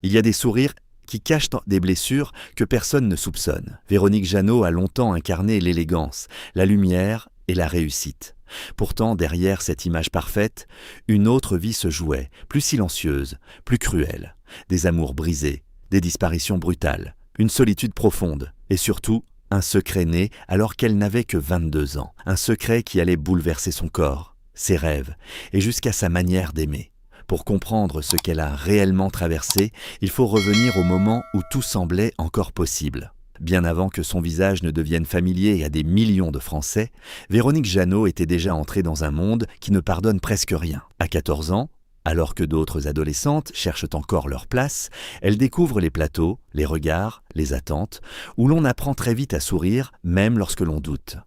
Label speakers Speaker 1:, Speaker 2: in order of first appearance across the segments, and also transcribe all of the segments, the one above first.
Speaker 1: Il y a des sourires qui cachent des blessures que personne ne soupçonne. Véronique Jeannot a longtemps incarné l'élégance, la lumière et la réussite. Pourtant, derrière cette image parfaite, une autre vie se jouait, plus silencieuse, plus cruelle. Des amours brisés, des disparitions brutales, une solitude profonde et surtout, un secret né alors qu'elle n'avait que 22 ans. Un secret qui allait bouleverser son corps, ses rêves et jusqu'à sa manière d'aimer. Pour comprendre ce qu'elle a réellement traversé, il faut revenir au moment où tout semblait encore possible. Bien avant que son visage ne devienne familier à des millions de Français, Véronique Jeannot était déjà entrée dans un monde qui ne pardonne presque rien. À 14 ans, alors que d'autres adolescentes cherchent encore leur place, elle découvre les plateaux, les regards, les attentes, où l'on apprend très vite à sourire, même lorsque l'on doute.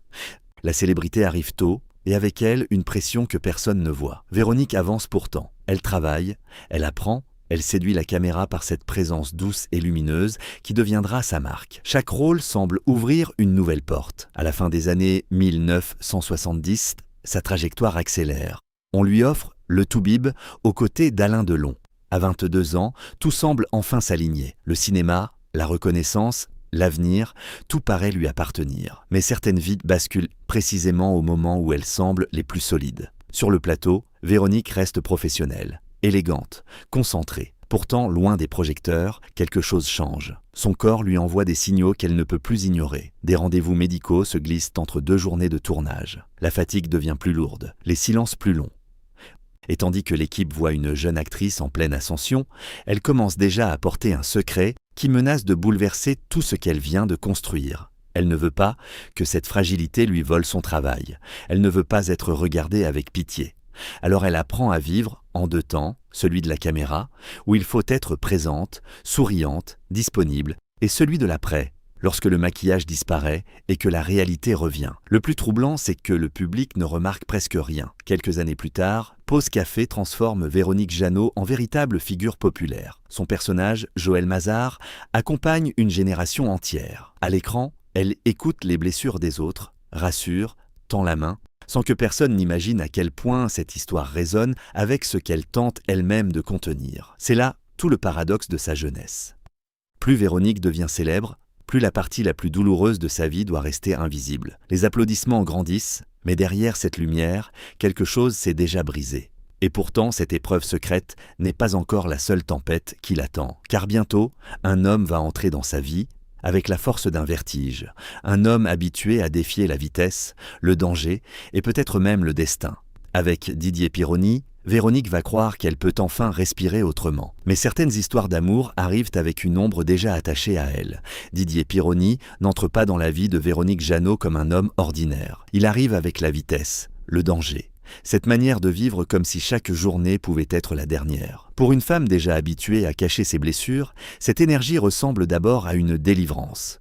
Speaker 1: La célébrité arrive tôt, et avec elle, une pression que personne ne voit. Véronique avance pourtant. Elle travaille, elle apprend, elle séduit la caméra par cette présence douce et lumineuse qui deviendra sa marque. Chaque rôle semble ouvrir une nouvelle porte. À la fin des années 1970, sa trajectoire accélère. On lui offre le Toubib aux côtés d'Alain Delon. À 22 ans, tout semble enfin s'aligner. Le cinéma, la reconnaissance, l'avenir, tout paraît lui appartenir. Mais certaines vies basculent précisément au moment où elles semblent les plus solides. Sur le plateau, Véronique reste professionnelle, élégante, concentrée. Pourtant, loin des projecteurs, quelque chose change. Son corps lui envoie des signaux qu'elle ne peut plus ignorer. Des rendez-vous médicaux se glissent entre 2 journées de tournage. La fatigue devient plus lourde, les silences plus longs. Et tandis que l'équipe voit une jeune actrice en pleine ascension, elle commence déjà à porter un secret qui menace de bouleverser tout ce qu'elle vient de construire. Elle ne veut pas que cette fragilité lui vole son travail. Elle ne veut pas être regardée avec pitié. Alors elle apprend à vivre en 2 temps, celui de la caméra, où il faut être présente, souriante, disponible, et celui de l'après, lorsque le maquillage disparaît et que la réalité revient. Le plus troublant, c'est que le public ne remarque presque rien. Quelques années plus tard, Pause Café transforme Véronique Jeannot en véritable figure populaire. Son personnage, Joël Mazar, accompagne une génération entière. À l'écran, elle écoute les blessures des autres, rassure, tend la main, sans que personne n'imagine à quel point cette histoire résonne avec ce qu'elle tente elle-même de contenir. C'est là tout le paradoxe de sa jeunesse. Plus Véronique devient célèbre, plus la partie la plus douloureuse de sa vie doit rester invisible. Les applaudissements grandissent, mais derrière cette lumière, quelque chose s'est déjà brisé. Et pourtant, cette épreuve secrète n'est pas encore la seule tempête qui l'attend. Car bientôt, un homme va entrer dans sa vie, avec la force d'un vertige. Un homme habitué à défier la vitesse, le danger et peut-être même le destin. Avec Didier Pironi, Véronique va croire qu'elle peut enfin respirer autrement. Mais certaines histoires d'amour arrivent avec une ombre déjà attachée à elle. Didier Pironi n'entre pas dans la vie de Véronique Jeannot comme un homme ordinaire. Il arrive avec la vitesse, le danger. Cette manière de vivre comme si chaque journée pouvait être la dernière. Pour une femme déjà habituée à cacher ses blessures, cette énergie ressemble d'abord à une délivrance.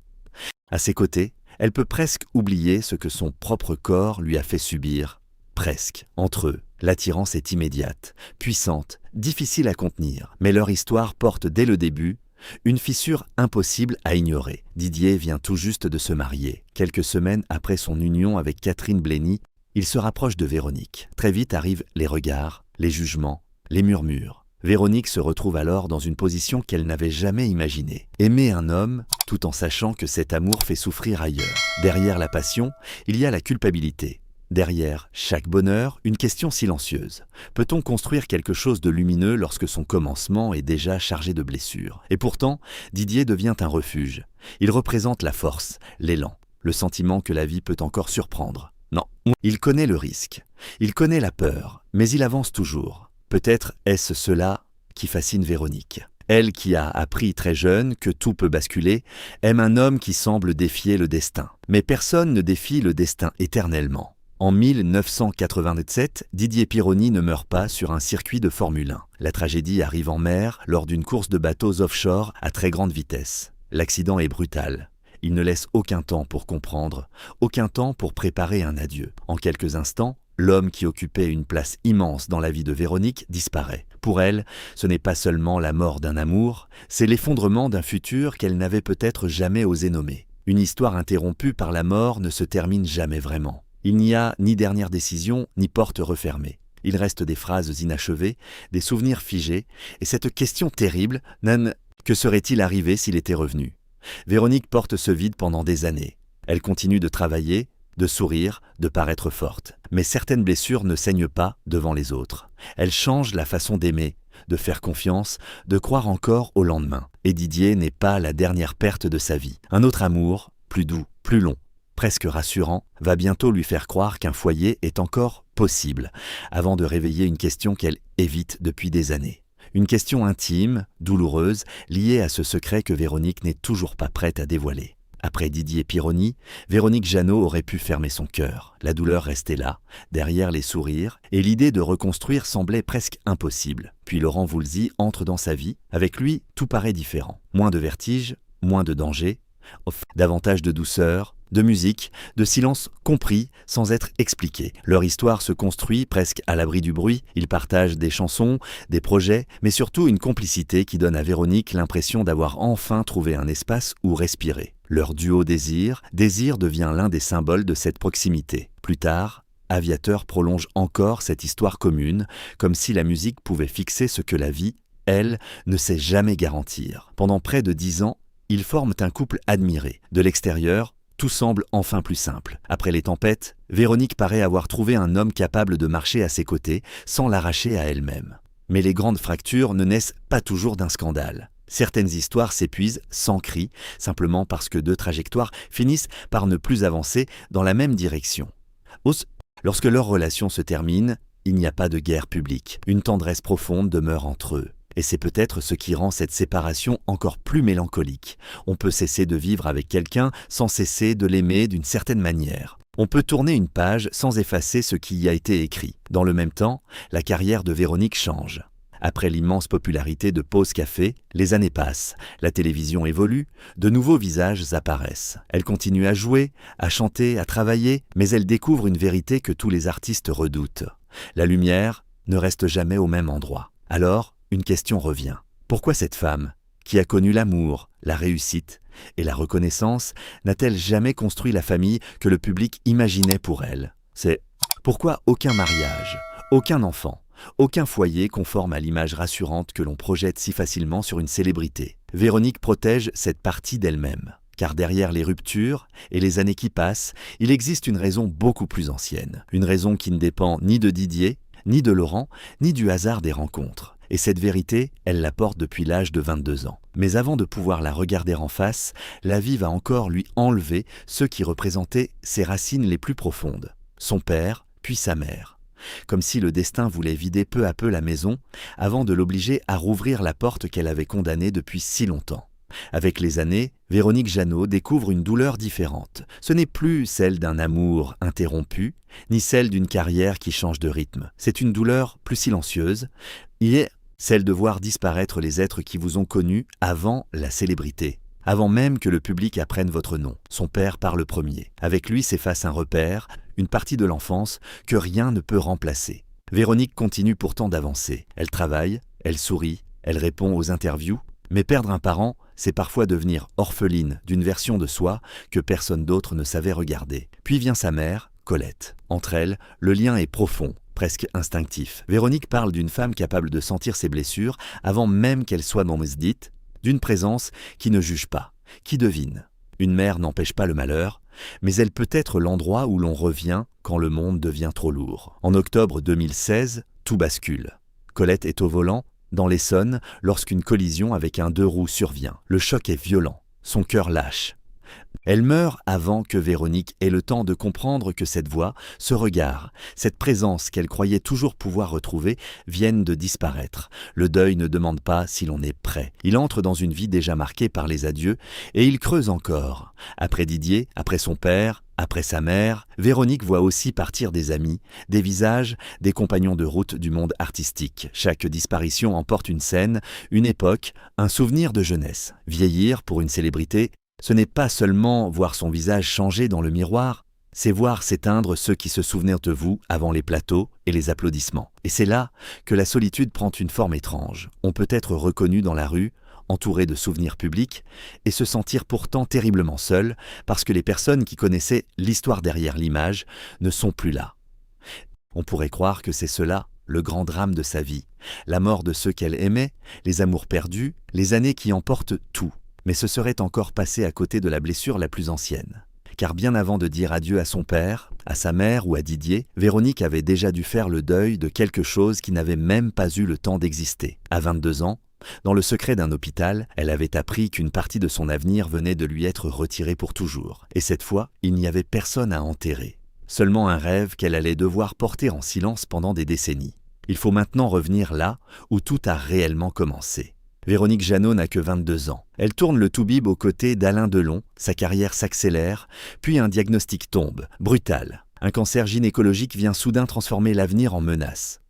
Speaker 1: À ses côtés, elle peut presque oublier ce que son propre corps lui a fait subir. Presque. Entre eux, l'attirance est immédiate, puissante, difficile à contenir. Mais leur histoire porte dès le début une fissure impossible à ignorer. Didier vient tout juste de se marier. Quelques semaines après son union avec Catherine Blény, il se rapproche de Véronique. Très vite arrivent les regards, les jugements, les murmures. Véronique se retrouve alors dans une position qu'elle n'avait jamais imaginée. Aimer un homme, tout en sachant que cet amour fait souffrir ailleurs. Derrière la passion, il y a la culpabilité. Derrière chaque bonheur, une question silencieuse. Peut-on construire quelque chose de lumineux lorsque son commencement est déjà chargé de blessures? Et pourtant, Didier devient un refuge. Il représente la force, l'élan, le sentiment que la vie peut encore surprendre. Non, il connaît le risque, il connaît la peur, mais il avance toujours. Peut-être est-ce cela qui fascine Véronique. Elle qui a appris très jeune que tout peut basculer, aime un homme qui semble défier le destin. Mais personne ne défie le destin éternellement. En 1987, Didier Pironi ne meurt pas sur un circuit de Formule 1. La tragédie arrive en mer lors d'une course de bateaux offshore à très grande vitesse. L'accident est brutal. Il ne laisse aucun temps pour comprendre, aucun temps pour préparer un adieu. En quelques instants, l'homme qui occupait une place immense dans la vie de Véronique disparaît. Pour elle, ce n'est pas seulement la mort d'un amour, c'est l'effondrement d'un futur qu'elle n'avait peut-être jamais osé nommer. Une histoire interrompue par la mort ne se termine jamais vraiment. Il n'y a ni dernière décision, ni porte refermée. Il reste des phrases inachevées, des souvenirs figés, et cette question terrible, Que serait-il arrivé s'il était revenu? Véronique porte ce vide pendant des années. Elle continue de travailler, de sourire, de paraître forte. Mais certaines blessures ne saignent pas devant les autres. Elles changent la façon d'aimer, de faire confiance, de croire encore au lendemain. Et Didier n'est pas la dernière perte de sa vie. Un autre amour, plus doux, plus long, presque rassurant, va bientôt lui faire croire qu'un foyer est encore possible, avant de réveiller une question qu'elle évite depuis des années. Une question intime, douloureuse, liée à ce secret que Véronique n'est toujours pas prête à dévoiler. Après Didier Pironi, Véronique Jeannot aurait pu fermer son cœur. La douleur restait là, derrière les sourires, et l'idée de reconstruire semblait presque impossible. Puis Laurent Voulzy entre dans sa vie. Avec lui, tout paraît différent. Moins de vertige, moins de danger, davantage de douceur, de musique, de silence compris sans être expliqué. Leur histoire se construit presque à l'abri du bruit. Ils partagent des chansons, des projets, mais surtout une complicité qui donne à Véronique l'impression d'avoir enfin trouvé un espace où respirer. Leur duo Désir devient l'un des symboles de cette proximité. Plus tard, Aviateur prolonge encore cette histoire commune, comme si la musique pouvait fixer ce que la vie, elle, ne sait jamais garantir. Pendant près de 10 ans, ils forment un couple admiré. De l'extérieur, tout semble enfin plus simple. Après les tempêtes, Véronique paraît avoir trouvé un homme capable de marcher à ses côtés sans l'arracher à elle-même. Mais les grandes fractures ne naissent pas toujours d'un scandale. Certaines histoires s'épuisent sans cri, simplement parce que deux trajectoires finissent par ne plus avancer dans la même direction. Lorsque leur relation se termine, il n'y a pas de guerre publique. Une tendresse profonde demeure entre eux. Et c'est peut-être ce qui rend cette séparation encore plus mélancolique. On peut cesser de vivre avec quelqu'un sans cesser de l'aimer d'une certaine manière. On peut tourner une page sans effacer ce qui y a été écrit. Dans le même temps, la carrière de Véronique change. Après l'immense popularité de Pause Café, les années passent, la télévision évolue, de nouveaux visages apparaissent. Elle continue à jouer, à chanter, à travailler, mais elle découvre une vérité que tous les artistes redoutent. La lumière ne reste jamais au même endroit. Alors, une question revient. Pourquoi cette femme, qui a connu l'amour, la réussite et la reconnaissance, n'a-t-elle jamais construit la famille que le public imaginait pour elle? C'est pourquoi aucun mariage, aucun enfant, aucun foyer conforme à l'image rassurante que l'on projette si facilement sur une célébrité. Véronique protège cette partie d'elle-même. Car derrière les ruptures et les années qui passent, il existe une raison beaucoup plus ancienne. Une raison qui ne dépend ni de Didier, ni de Laurent, ni du hasard des rencontres. Et cette vérité, elle la porte depuis l'âge de 22 ans. Mais avant de pouvoir la regarder en face, la vie va encore lui enlever ceux qui représentaient ses racines les plus profondes. Son père, puis sa mère. Comme si le destin voulait vider peu à peu la maison, avant de l'obliger à rouvrir la porte qu'elle avait condamnée depuis si longtemps. Avec les années, Véronique Jeannot découvre une douleur différente. Ce n'est plus celle d'un amour interrompu, ni celle d'une carrière qui change de rythme. C'est une douleur plus silencieuse. Il est celle de voir disparaître les êtres qui vous ont connu avant la célébrité, avant même que le public apprenne votre nom. Son père part le premier. Avec lui s'efface un repère, une partie de l'enfance que rien ne peut remplacer. Véronique continue pourtant d'avancer. Elle travaille, elle sourit, elle répond aux interviews, mais perdre un parent, c'est parfois devenir orpheline d'une version de soi que personne d'autre ne savait regarder. Puis vient sa mère, Colette. Entre elles, le lien est profond, presque instinctif. Véronique parle d'une femme capable de sentir ses blessures avant même qu'elle soit dite, d'une présence qui ne juge pas, qui devine. Une mère n'empêche pas le malheur, mais elle peut être l'endroit où l'on revient quand le monde devient trop lourd. En octobre 2016, tout bascule. Colette est au volant, dans l'Essonne, lorsqu'une collision avec un deux roues survient. Le choc est violent, son cœur lâche. Elle meurt avant que Véronique ait le temps de comprendre que cette voix, ce regard, cette présence qu'elle croyait toujours pouvoir retrouver, viennent de disparaître. Le deuil ne demande pas si l'on est prêt. Il entre dans une vie déjà marquée par les adieux et il creuse encore. Après Didier, après son père, après sa mère, Véronique voit aussi partir des amis, des visages, des compagnons de route du monde artistique. Chaque disparition emporte une scène, une époque, un souvenir de jeunesse. Vieillir pour une célébrité, ce n'est pas seulement voir son visage changer dans le miroir, c'est voir s'éteindre ceux qui se souvenaient de vous avant les plateaux et les applaudissements. Et c'est là que la solitude prend une forme étrange. On peut être reconnu dans la rue, entouré de souvenirs publics, et se sentir pourtant terriblement seul parce que les personnes qui connaissaient l'histoire derrière l'image ne sont plus là. On pourrait croire que c'est cela, le grand drame de sa vie, la mort de ceux qu'elle aimait, les amours perdus, les années qui emportent tout. Mais ce serait encore passé à côté de la blessure la plus ancienne. Car bien avant de dire adieu à son père, à sa mère ou à Didier, Véronique avait déjà dû faire le deuil de quelque chose qui n'avait même pas eu le temps d'exister. À 22 ans, dans le secret d'un hôpital, elle avait appris qu'une partie de son avenir venait de lui être retirée pour toujours. Et cette fois, il n'y avait personne à enterrer. Seulement un rêve qu'elle allait devoir porter en silence pendant des décennies. Il faut maintenant revenir là où tout a réellement commencé. Véronique Jeannot n'a que 22 ans. Elle tourne le toubib aux côtés d'Alain Delon, sa carrière s'accélère, puis un diagnostic tombe, brutal. Un cancer gynécologique vient soudain transformer l'avenir en menace.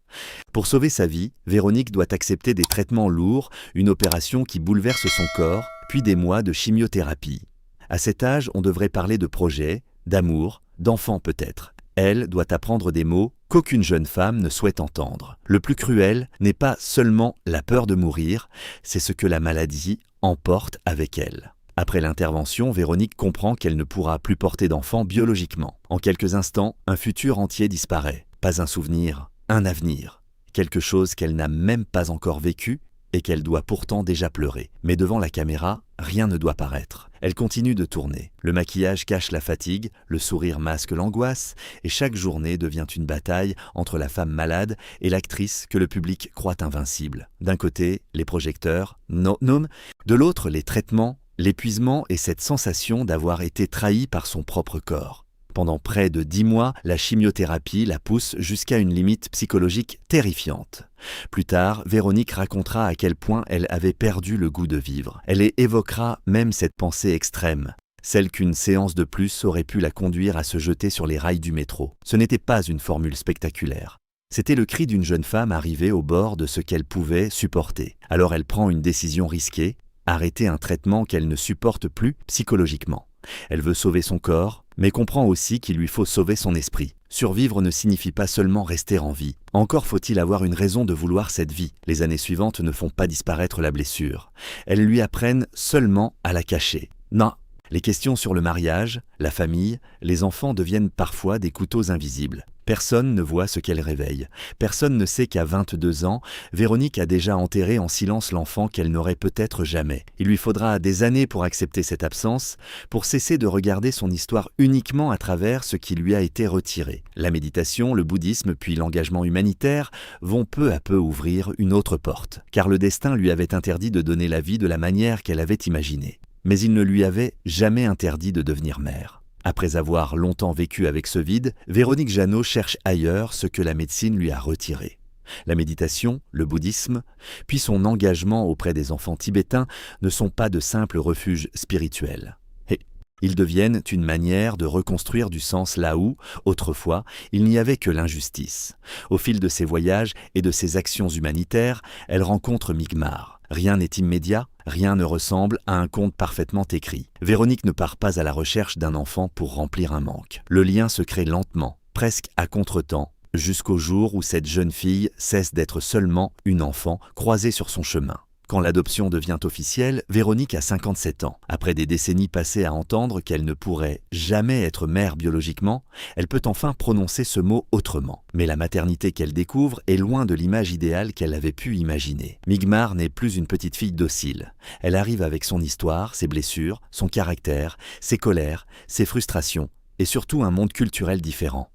Speaker 1: Pour sauver sa vie, Véronique doit accepter des traitements lourds, une opération qui bouleverse son corps, puis des mois de chimiothérapie. À cet âge, on devrait parler de projet, d'amour, d'enfant peut-être. Elle doit apprendre des mots qu'aucune jeune femme ne souhaite entendre. Le plus cruel n'est pas seulement la peur de mourir, c'est ce que la maladie emporte avec elle. Après l'intervention, Véronique comprend qu'elle ne pourra plus porter d'enfant biologiquement. En quelques instants, un futur entier disparaît. Pas un souvenir, un avenir. Quelque chose qu'elle n'a même pas encore vécu et qu'elle doit pourtant déjà pleurer. Mais devant la caméra, rien ne doit paraître. Elle continue de tourner. Le maquillage cache la fatigue, le sourire masque l'angoisse, et chaque journée devient une bataille entre la femme malade et l'actrice que le public croit invincible. D'un côté, les projecteurs, non, de l'autre, les traitements, l'épuisement et cette sensation d'avoir été trahie par son propre corps. Pendant près de 10 mois, la chimiothérapie la pousse jusqu'à une limite psychologique terrifiante. Plus tard, Véronique racontera à quel point elle avait perdu le goût de vivre. Elle évoquera même cette pensée extrême, celle qu'une séance de plus aurait pu la conduire à se jeter sur les rails du métro. Ce n'était pas une formule spectaculaire. C'était le cri d'une jeune femme arrivée au bord de ce qu'elle pouvait supporter. Alors elle prend une décision risquée, arrêter un traitement qu'elle ne supporte plus psychologiquement. Elle veut sauver son corps, mais comprend aussi qu'il lui faut sauver son esprit. Survivre ne signifie pas seulement rester en vie. Encore faut-il avoir une raison de vouloir cette vie. Les années suivantes ne font pas disparaître la blessure. Elles lui apprennent seulement à la cacher. Non. Les questions sur le mariage, la famille, les enfants deviennent parfois des couteaux invisibles. Personne ne voit ce qu'elle réveille. Personne ne sait qu'à 22 ans, Véronique a déjà enterré en silence l'enfant qu'elle n'aurait peut-être jamais. Il lui faudra des années pour accepter cette absence, pour cesser de regarder son histoire uniquement à travers ce qui lui a été retiré. La méditation, le bouddhisme, puis l'engagement humanitaire vont peu à peu ouvrir une autre porte, car le destin lui avait interdit de donner la vie de la manière qu'elle avait imaginée. Mais il ne lui avait jamais interdit de devenir mère. Après avoir longtemps vécu avec ce vide, Véronique Jeannot cherche ailleurs ce que la médecine lui a retiré. La méditation, le bouddhisme, puis son engagement auprès des enfants tibétains ne sont pas de simples refuges spirituels. Et ils deviennent une manière de reconstruire du sens là où, autrefois, il n'y avait que l'injustice. Au fil de ses voyages et de ses actions humanitaires, elle rencontre Migmar. Rien n'est immédiat, rien ne ressemble à un conte parfaitement écrit. Véronique ne part pas à la recherche d'un enfant pour remplir un manque. Le lien se crée lentement, presque à contretemps, jusqu'au jour où cette jeune fille cesse d'être seulement une enfant croisée sur son chemin. Quand l'adoption devient officielle, Véronique a 57 ans. Après des décennies passées à entendre qu'elle ne pourrait jamais être mère biologiquement, elle peut enfin prononcer ce mot autrement. Mais la maternité qu'elle découvre est loin de l'image idéale qu'elle avait pu imaginer. Migmar n'est plus une petite fille docile. Elle arrive avec son histoire, ses blessures, son caractère, ses colères, ses frustrations et surtout un monde culturel différent.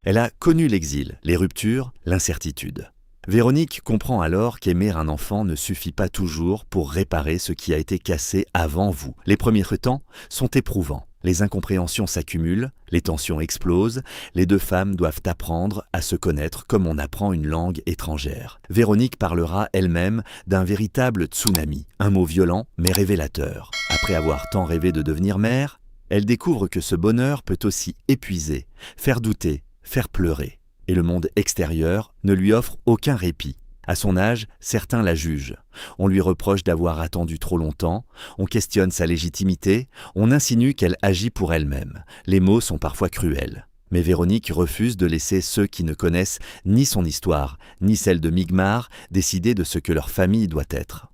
Speaker 1: Elle a connu l'exil, les ruptures, l'incertitude. Véronique comprend alors qu'aimer un enfant ne suffit pas toujours pour réparer ce qui a été cassé avant vous. Les premiers temps sont éprouvants. Les incompréhensions s'accumulent, les tensions explosent, les deux femmes doivent apprendre à se connaître comme on apprend une langue étrangère. Véronique parlera elle-même d'un véritable tsunami, un mot violent mais révélateur. Après avoir tant rêvé de devenir mère, elle découvre que ce bonheur peut aussi épuiser, faire douter, faire pleurer. Et le monde extérieur ne lui offre aucun répit. À son âge, certains la jugent. On lui reproche d'avoir attendu trop longtemps, on questionne sa légitimité, on insinue qu'elle agit pour elle-même. Les mots sont parfois cruels. Mais Véronique refuse de laisser ceux qui ne connaissent ni son histoire, ni celle de Migmar, décider de ce que leur famille doit être.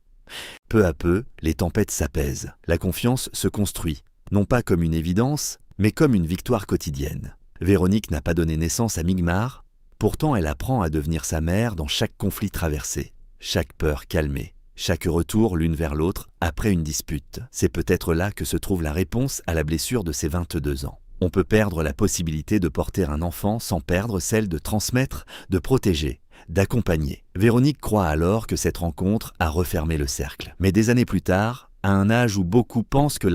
Speaker 1: Peu à peu, les tempêtes s'apaisent. La confiance se construit, non pas comme une évidence, mais comme une victoire quotidienne. Véronique n'a pas donné naissance à Migmar, Pourtant, elle apprend à devenir sa mère dans chaque conflit traversé, chaque peur calmée, chaque retour l'une vers l'autre après une dispute. C'est peut-être là que se trouve la réponse à la blessure de ses 22 ans. On peut perdre la possibilité de porter un enfant sans perdre celle de transmettre, de protéger, d'accompagner. Véronique croit alors que cette rencontre a refermé le cercle. Mais des années plus tard, à un âge où beaucoup pensent que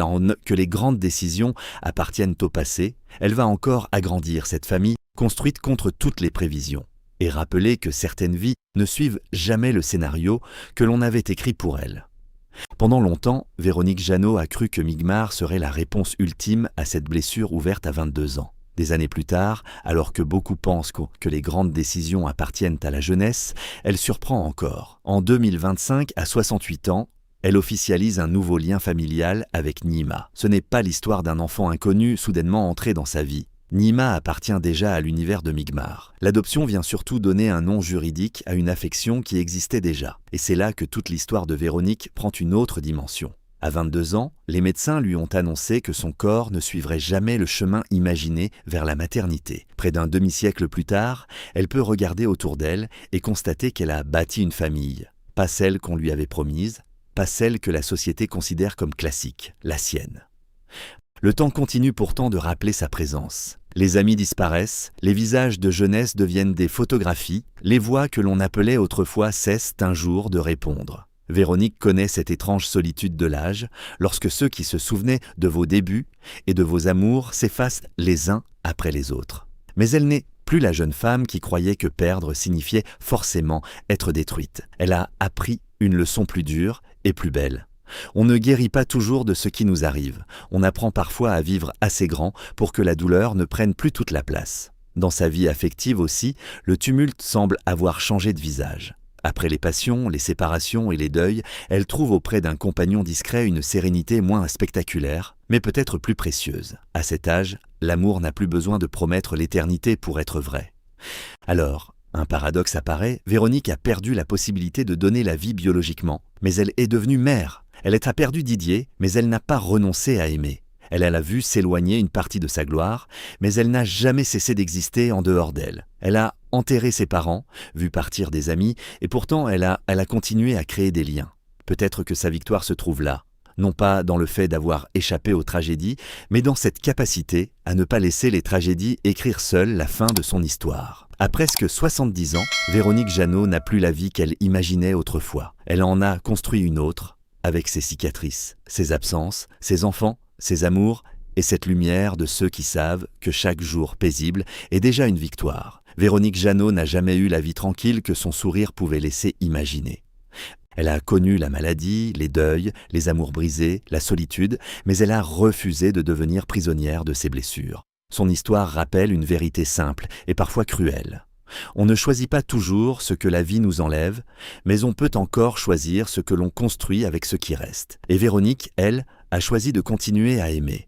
Speaker 1: les grandes décisions appartiennent au passé, elle va encore agrandir cette famille construite contre toutes les prévisions et rappeler que certaines vies ne suivent jamais le scénario que l'on avait écrit pour elles. Pendant longtemps, Véronique Jeannot a cru que Migmar serait la réponse ultime à cette blessure ouverte à 22 ans. Des années plus tard, alors que beaucoup pensent que les grandes décisions appartiennent à la jeunesse, elle surprend encore. En 2025, à 68 ans, elle officialise un nouveau lien familial avec Nima. Ce n'est pas l'histoire d'un enfant inconnu soudainement entré dans sa vie. Nima appartient déjà à l'univers de Migmar. L'adoption vient surtout donner un nom juridique à une affection qui existait déjà. Et c'est là que toute l'histoire de Véronique prend une autre dimension. À 22 ans, les médecins lui ont annoncé que son corps ne suivrait jamais le chemin imaginé vers la maternité. Près d'un demi-siècle plus tard, elle peut regarder autour d'elle et constater qu'elle a bâti une famille. Pas celle qu'on lui avait promise, pas celle que la société considère comme classique, la sienne. Le temps continue pourtant de rappeler sa présence. Les amis disparaissent, les visages de jeunesse deviennent des photographies, les voix que l'on appelait autrefois cessent un jour de répondre. Véronique connaît cette étrange solitude de l'âge, lorsque ceux qui se souvenaient de vos débuts et de vos amours s'effacent les uns après les autres. Mais elle n'est plus la jeune femme qui croyait que perdre signifiait forcément être détruite. Elle a appris une leçon plus dure et plus belle. On ne guérit pas toujours de ce qui nous arrive. On apprend parfois à vivre assez grand pour que la douleur ne prenne plus toute la place. Dans sa vie affective aussi, le tumulte semble avoir changé de visage. Après les passions, les séparations et les deuils, elle trouve auprès d'un compagnon discret une sérénité moins spectaculaire, mais peut-être plus précieuse. À cet âge, l'amour n'a plus besoin de promettre l'éternité pour être vrai. Alors, un paradoxe apparaît, Véronique a perdu la possibilité de donner la vie biologiquement, mais elle est devenue mère. Elle a perdu Didier, mais elle n'a pas renoncé à aimer. Elle a vu s'éloigner une partie de sa gloire, mais elle n'a jamais cessé d'exister en dehors d'elle. Elle a enterré ses parents, vu partir des amis, et pourtant elle a continué à créer des liens. Peut-être que sa victoire se trouve là, non pas dans le fait d'avoir échappé aux tragédies, mais dans cette capacité à ne pas laisser les tragédies écrire seules la fin de son histoire. À presque 70 ans, Véronique Jeannot n'a plus la vie qu'elle imaginait autrefois. Elle en a construit une autre, avec ses cicatrices, ses absences, ses enfants, ses amours et cette lumière de ceux qui savent que chaque jour paisible est déjà une victoire. Véronique Jeannot n'a jamais eu la vie tranquille que son sourire pouvait laisser imaginer. Elle a connu la maladie, les deuils, les amours brisés, la solitude, mais elle a refusé de devenir prisonnière de ses blessures. Son histoire rappelle une vérité simple et parfois cruelle. On ne choisit pas toujours ce que la vie nous enlève, mais on peut encore choisir ce que l'on construit avec ce qui reste. Et Véronique, elle, a choisi de continuer à aimer.